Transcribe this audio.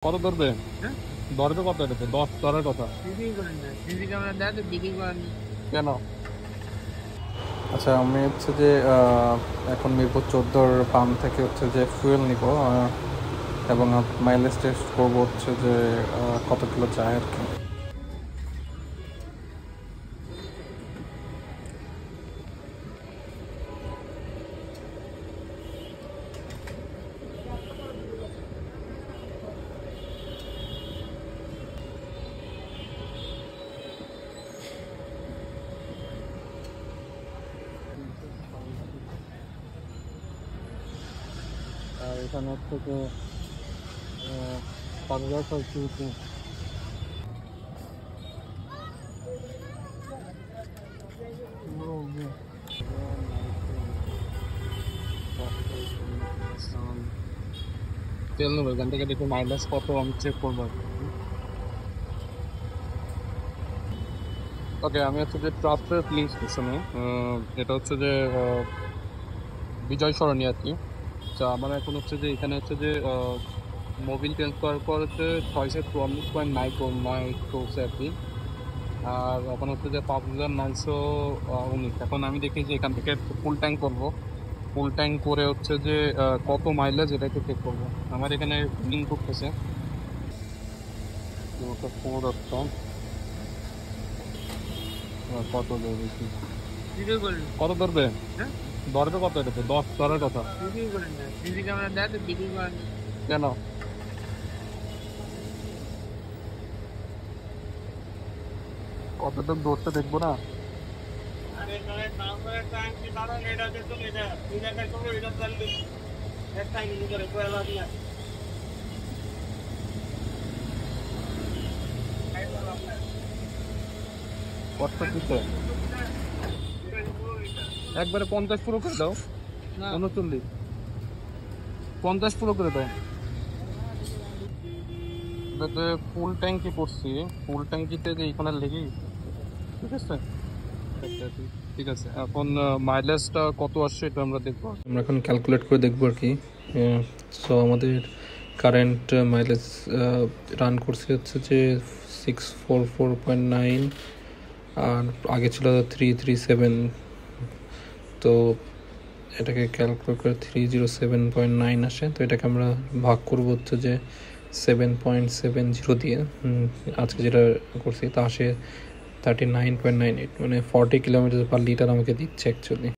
কত ধরবে? হ্যাঁ? ধরবে কত? এটা তো 10 ধরার কথা। বিক্রি করেন না। সিসি ক্যামেরা দেয় তো বিক্রি করেন না। কেন? আচ্ছা, আমি হচ্ছে যে এখন মিরপুর 14 পাম্প থেকে হচ্ছে যে ফুয়েল নিব এবং মাইলেজ টেস্ট করবো হচ্ছে যে কত কিলো যায় আর কি। আর এখানে হচ্ছে যে 5000 তেল নেবো এখান থেকে, দেখি মাইলেজ কত আমি চেক করবো। ওকে, আমি হচ্ছে যে ট্রাস্টেড লিঙ্ক স্টেশনে, এটা হচ্ছে যে বিজয় সরণি আর কি। আচ্ছা, আমার এখন হচ্ছে যে এখানে হচ্ছে যে মোবিল চেঞ্জ করার পর হচ্ছে 644.9 চলছে আর কি। আর এখন হচ্ছে যে 5919। এখন আমি দেখি যে এখান থেকে ফুল ট্যাঙ্ক করবো। ফুল ট্যাঙ্ক করে হচ্ছে যে কত মাইলেজ এটা একটু চেক করবো। আমার এখানে লিঙ্ক করতেছে কত ধরবে, বিক্রি করেন না। কত ধরবে? হ্যাঁ? ধরবে কত? এটা তো 10 ধরার কথা। বিক্রি করেন না। সিসি ক্যামেরা দেয় তো বিক্রি করেন না। কেন? কতটা দৌড়তে দেখবো না? আরে নয় নাম করে টাইম কি কারণ এটা দেখো এটা দুই জায়গায় চলো এটা চাললে এক টাইম করে পয়লা দিয়া কত দিতে? একবারে 50 পুরো করে দাও। না 39 50 পুরো করে দাও। এটাতে ফুল ট্যাঙ্কি করছি, ফুল ট্যাঙ্কিতে যে এখানে লেগে, ঠিক আছে। ঠিক আছে, এখন মাইলেজটা কত আসছে এটা আমরা দেখবো। আমরা এখন ক্যালকুলেট করে দেখবো আর কি। সো আমাদের কারেন্ট মাইলেজ রান করছে হচ্ছে যে 644.9, আর আগে ছিল 337। তো এটাকে ক্যালকুলেট করে 307.9 আসে। তো এটাকে আমরা ভাগ করবো হচ্ছে যে 7.70 দিয়ে। আজকে যেটা করছি তা আসে 39.98, মানে 40 কিলোমিটার পার লিটার আমাকে দিচ্ছে অ্যাকচুয়ালি।